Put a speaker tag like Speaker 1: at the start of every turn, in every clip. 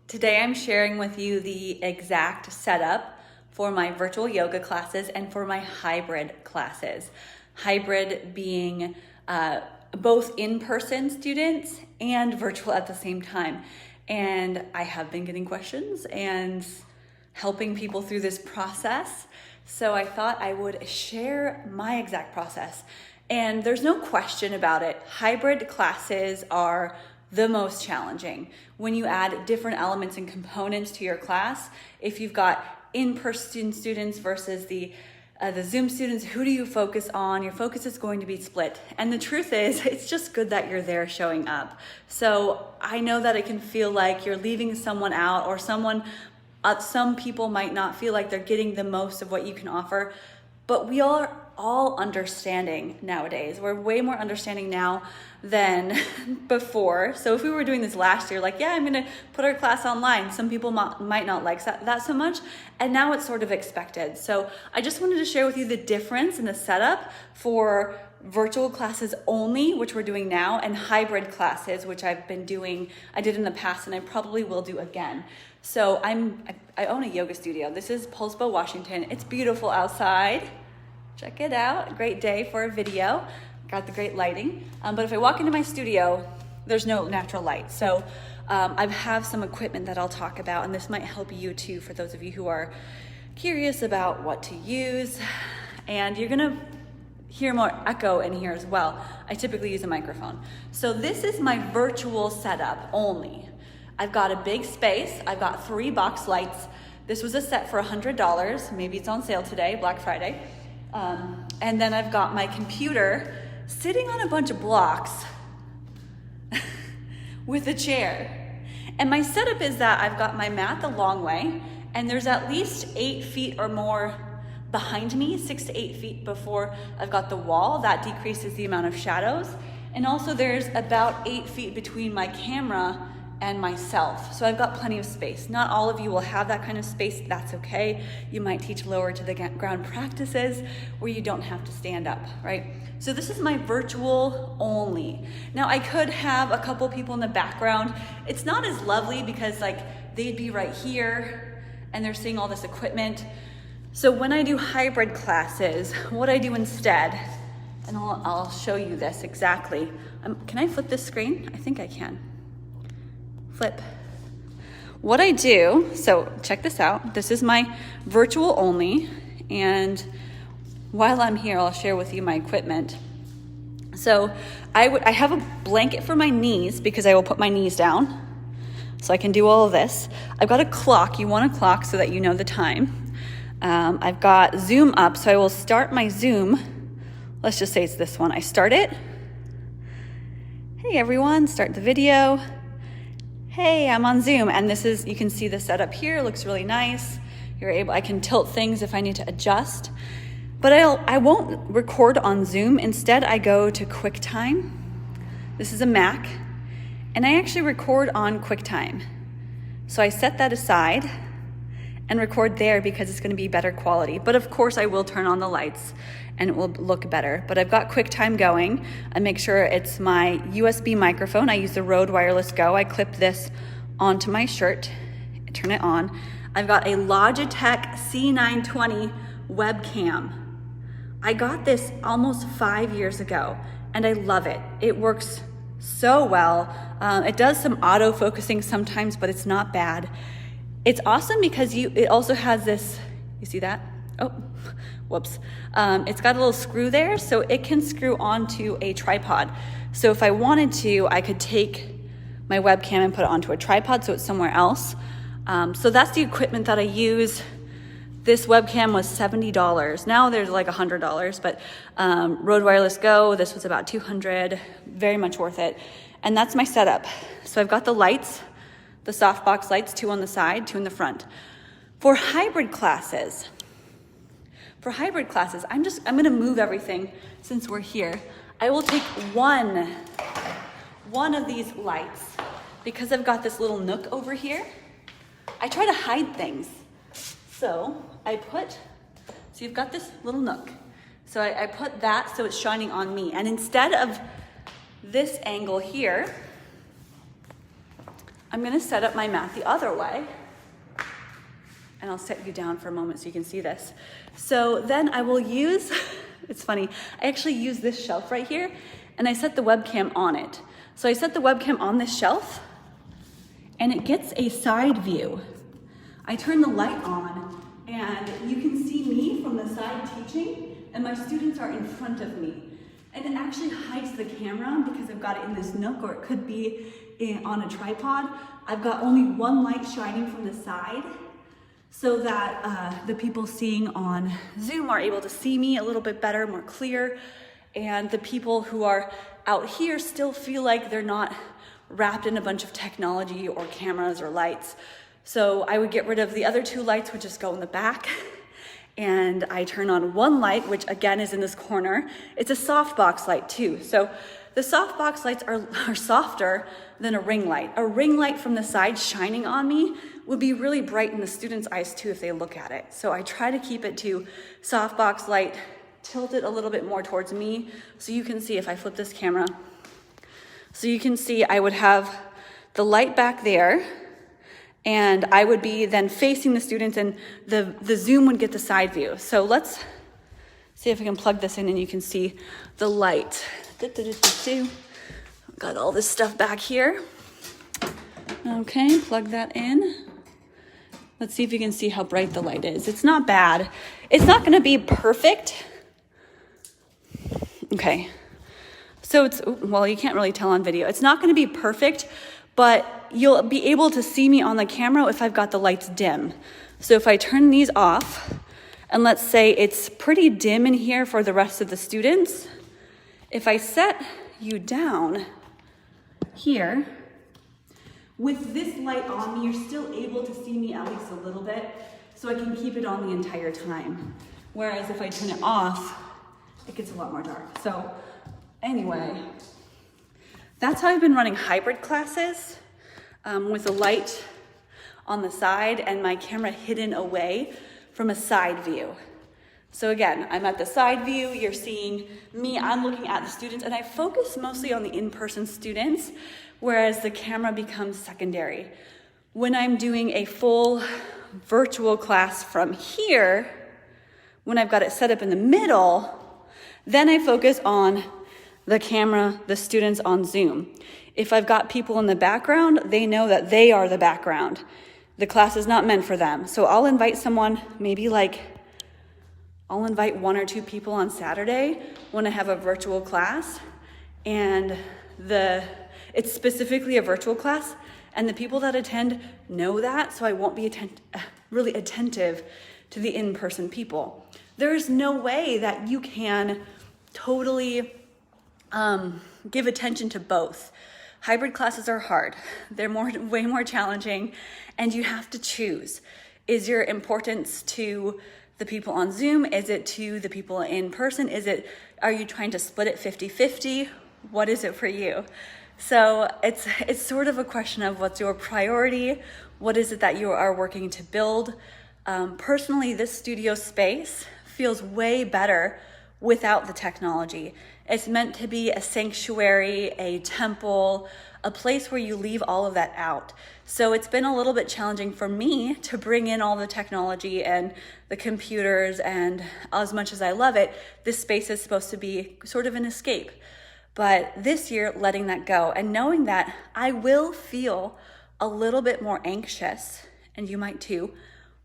Speaker 1: Today I'm sharing with you the exact setup for my virtual yoga classes and for my hybrid classes. Hybrid being both in-person students and virtual at the same time. And I have been getting questions and helping people through this process. So I thought I would share my exact process. And there's no question about it. Hybrid classes are the most challenging. When you add different elements and components to your class, if you've got in-person students versus the Zoom students, who do you focus on? Your focus is going to be split. And the truth is, it's just good that you're there showing up. So I know that it can feel like you're leaving someone out, or some people might not feel like they're getting the most of what you can offer, but we are all understanding nowadays. We're way more understanding now than before. So if we were doing this last year, like, yeah, I'm gonna put our class online, some people might not like that so much, and now it's sort of expected. So I just wanted to share with you the difference in the setup for virtual classes only, which we're doing now, and hybrid classes, which I did in the past, and I probably will do again. So I own a yoga studio. This is Poulsbo, Washington. It's beautiful outside. Check it out, great day for a video. Got the great lighting. But if I walk into my studio, there's no natural light. So I have some equipment that I'll talk about, and this might help you too, for those of you who are curious about what to use. And you're gonna hear more echo in here as well. I typically use a microphone. So this is my virtual setup only. I've got a big space. I've got 3 box lights. This was a set for $100. Maybe it's on sale today, Black Friday. And then I've got my computer sitting on a bunch of blocks with a chair. And my setup is that I've got my mat the long way, and there's at least 8 feet or more behind me, 6 to 8 feet before I've got the wall. That decreases the amount of shadows. And also there's about 8 feet between my camera and myself. So I've got plenty of space. Not all of you will have that kind of space. That's okay. You might teach lower to the ground practices where you don't have to stand up, right? So this is my virtual only. Now I could have a couple people in the background. It's not as lovely because like they'd be right here and they're seeing all this equipment. So when I do hybrid classes, what I do instead, and I'll show you this exactly. Can I flip this screen? I think I can. Flip. What I do, so check this out. This is my virtual only, and while I'm here, I'll share with you my equipment. So I have a blanket for my knees because I will put my knees down, so I can do all of this. I've got a clock. You want a clock so that you know the time. I've got Zoom up, so I will start my Zoom. Let's just say it's this one. I start it. Hey everyone, start the video. Hey, I'm on Zoom, and this is, you can see the setup here, it looks really nice. I can tilt things if I need to adjust, but I won't record on Zoom. Instead, I go to QuickTime. This is a Mac, and I actually record on QuickTime. So I set that aside and record there because it's gonna be better quality. But of course, I will turn on the lights and it will look better. But I've got QuickTime going. I make sure it's my USB microphone. I use the Rode Wireless Go. I clip this onto my shirt, turn it on. I've got a Logitech C920 webcam. I got this almost 5 years ago, and I love it. It works so well. It does some auto-focusing sometimes, but it's not bad. It's awesome because it also has this, you see that? Oh, whoops. It's got a little screw there, so it can screw onto a tripod. So if I wanted to, I could take my webcam and put it onto a tripod so it's somewhere else. So that's the equipment that I use. This webcam was $70. Now there's like $100, but Rode Wireless Go, this was about $200, very much worth it. And that's my setup. So I've got the lights, the softbox lights, 2 on the side, 2 in the front. For hybrid classes, I'm gonna move everything since we're here. I will take one of these lights because I've got this little nook over here. I try to hide things. So you've got this little nook. So I put that so it's shining on me. And instead of this angle here, I'm gonna set up my mat the other way, and I'll set you down for a moment so you can see this. So then I will use, it's funny, I actually use this shelf right here, and I set the webcam on it. So I set the webcam on this shelf, and it gets a side view. I turn the light on, and you can see me from the side teaching, and my students are in front of me. And it actually hides the camera because I've got it in this nook, or it could be on a tripod. I've got only one light shining from the side so that the people seeing on Zoom are able to see me a little bit better, more clear. And the people who are out here still feel like they're not wrapped in a bunch of technology or cameras or lights. So I would get rid of the other two lights, which just go in the back. And I turn on one light, which again is in this corner. It's a softbox light too. So the softbox lights are softer than a ring light. A ring light from the side shining on me would be really bright in the students' eyes too if they look at it. So I try to keep it to softbox light, tilt it a little bit more towards me so you can see if I flip this camera. So you can see I would have the light back there, and I would be then facing the students, and the Zoom would get the side view. So let's see if I can plug this in and you can see the light. Got all this stuff back here. Okay, plug that in. Let's see if you can see how bright the light is. It's not bad. It's not gonna be perfect. Okay, so it's, well, you can't really tell on video. It's not gonna be perfect, but you'll be able to see me on the camera if I've got the lights dim. So if I turn these off, and let's say it's pretty dim in here for the rest of the students, if I set you down here, with this light on me, you're still able to see me at least a little bit, so I can keep it on the entire time. Whereas if I turn it off, it gets a lot more dark. So anyway, that's how I've been running hybrid classes, with a light on the side and my camera hidden away from a side view. So again, I'm at the side view, you're seeing me, I'm looking at the students, and I focus mostly on the in-person students, whereas the camera becomes secondary. When I'm doing a full virtual class from here, when I've got it set up in the middle, then I focus on the camera, the students on Zoom. If I've got people in the background, they know that they are the background. The class is not meant for them. So I'll invite someone, I'll invite 1 or 2 people on Saturday when I have a virtual class, and it's specifically a virtual class, and the people that attend know that, so I won't be really attentive to the in-person people. There is no way that you can totally give attention to both. Hybrid classes are hard. They're way more challenging, and you have to choose. Is your importance to the people on Zoom? Is it to the people in person? Are you trying to split it 50-50? What is it for you? So it's sort of a question of what's your priority? What is it that you are working to build? Personally, this studio space feels way better without the technology. It's meant to be a sanctuary, a temple, a place where you leave all of that out. So it's been a little bit challenging for me to bring in all the technology and the computers, and as much as I love it, this space is supposed to be sort of an escape. But this year, letting that go and knowing that I will feel a little bit more anxious, and you might too,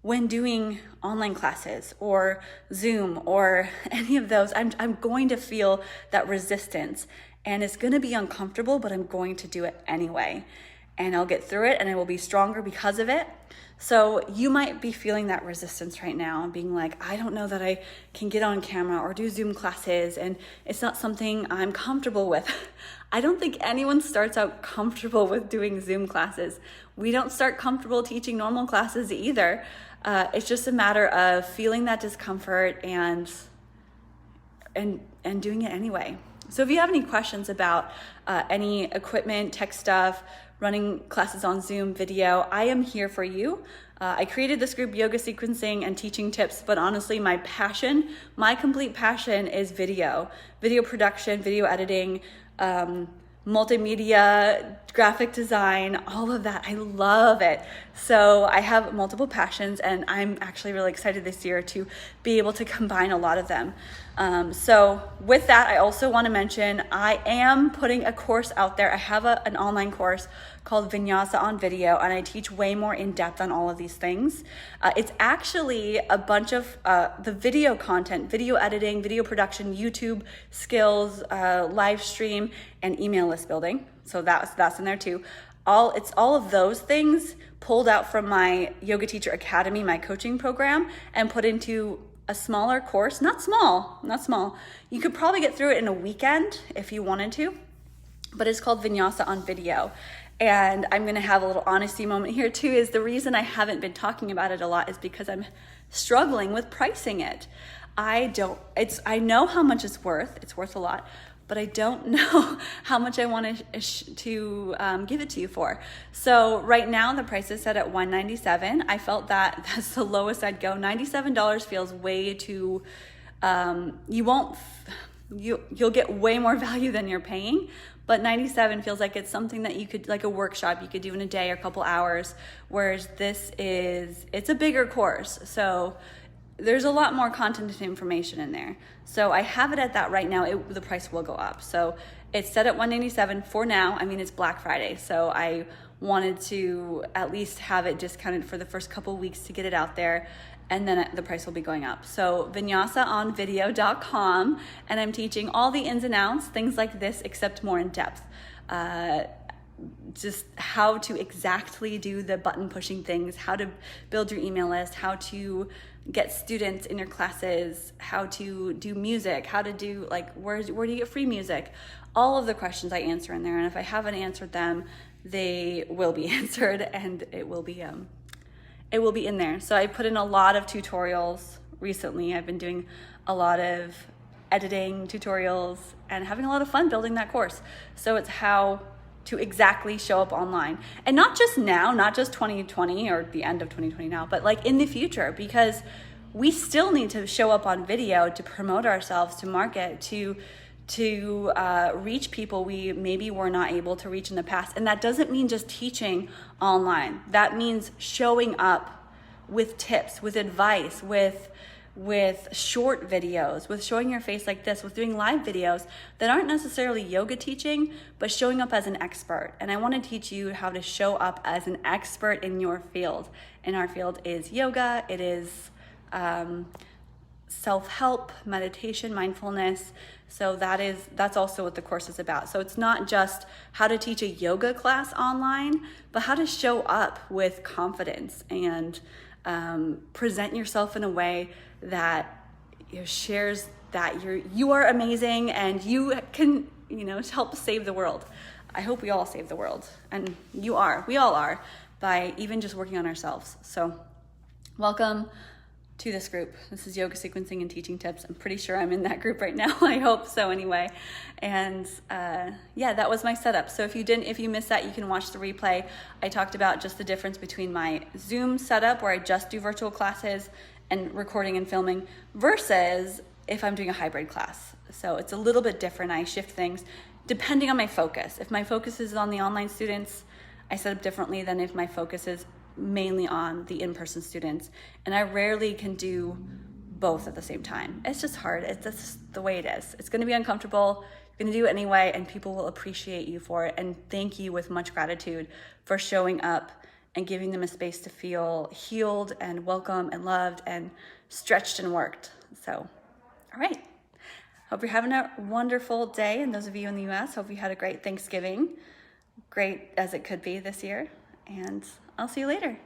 Speaker 1: when doing online classes or Zoom or any of those. I'm going to feel that resistance, and it's gonna be uncomfortable, but I'm going to do it anyway. And I'll get through it, and I will be stronger because of it. So you might be feeling that resistance right now, being like, I don't know that I can get on camera or do Zoom classes, and it's not something I'm comfortable with. I don't think anyone starts out comfortable with doing Zoom classes. We don't start comfortable teaching normal classes either. It's just a matter of feeling that discomfort and doing it anyway. So if you have any questions about any equipment, tech stuff, running classes on Zoom, video, I am here for you. I created this group, Yoga Sequencing and Teaching Tips, but honestly, my complete passion is video production, video editing, multimedia, graphic design, all of that. I love it. So I have multiple passions, and I'm actually really excited this year to be able to combine a lot of them. So with that, I also want to mention I am putting a course out there. I have an online course called Vinyasa on Video, and I teach way more in depth on all of these things. It's actually a bunch of the video content, video editing, video production, YouTube skills, live stream, and email list building. So that's in there too. It's all of those things pulled out from my Yoga Teacher Academy, my coaching program, and put into a smaller course. Not small. You could probably get through it in a weekend if you wanted to, but it's called Vinyasa on Video. And I'm gonna have a little honesty moment here too, is the reason I haven't been talking about it a lot is because I'm struggling with pricing it. I know how much it's worth a lot, but I don't know how much I want to give it to you for. So right now the price is set at $197. I felt that that's the lowest I'd go. $97 feels way too, you'll get way more value than you're paying, but $97 feels like it's something that you could, like a workshop you could do in a day or a couple hours, whereas it's a bigger course. So there's a lot more content and information in there. So I have it at that right now. The price will go up. So it's set at $197 for now. I mean, it's Black Friday, so I wanted to at least have it discounted for the first couple weeks to get it out there, and then the price will be going up. So vinyasaonvideo.com, and I'm teaching all the ins and outs, things like this, except more in depth. Just how to exactly do the button pushing things, how to build your email list, how to get students in your classes, how to do music, how to do where do you get free music? All of the questions I answer in there, and if I haven't answered them, they will be answered, and it will be in there. So I put in a lot of tutorials recently. I've been doing a lot of editing tutorials and having a lot of fun building that course. So it's how to exactly show up online, and not just now, not just 2020 or the end of 2020 now, but in the future, because we still need to show up on video to promote ourselves, to market, to reach people we maybe were not able to reach in the past. And that doesn't mean just teaching online. That means showing up with tips, with advice, with short videos, with showing your face like this, with doing live videos that aren't necessarily yoga teaching, but showing up as an expert. And I want to teach you how to show up as an expert in your field. And our field is yoga. It is self-help, meditation, mindfulness. So that's also what the course is about. So it's not just how to teach a yoga class online, but how to show up with confidence and present yourself in a way that shares that you are amazing and you can help save the world. I hope we all save the world, and we all are, by even just working on ourselves. So welcome to this group. This is Yoga Sequencing and Teaching Tips. I'm pretty sure I'm in that group right now. I hope so anyway. And that was my setup. So if you missed that, you can watch the replay. I talked about just the difference between my Zoom setup, where I just do virtual classes and recording and filming, versus if I'm doing a hybrid class. So it's a little bit different. I shift things depending on my focus. If my focus is on the online students, I set up differently than if my focus is mainly on the in-person students. And I rarely can do both at the same time. It's just hard. It's just the way it is. It's going to be uncomfortable. You're going to do it anyway, and people will appreciate you for it and thank you with much gratitude for showing up and giving them a space to feel healed and welcome and loved and stretched and worked. So, all right. Hope you're having a wonderful day. And those of you in the US, hope you had a great Thanksgiving. Great as it could be this year. And I'll see you later.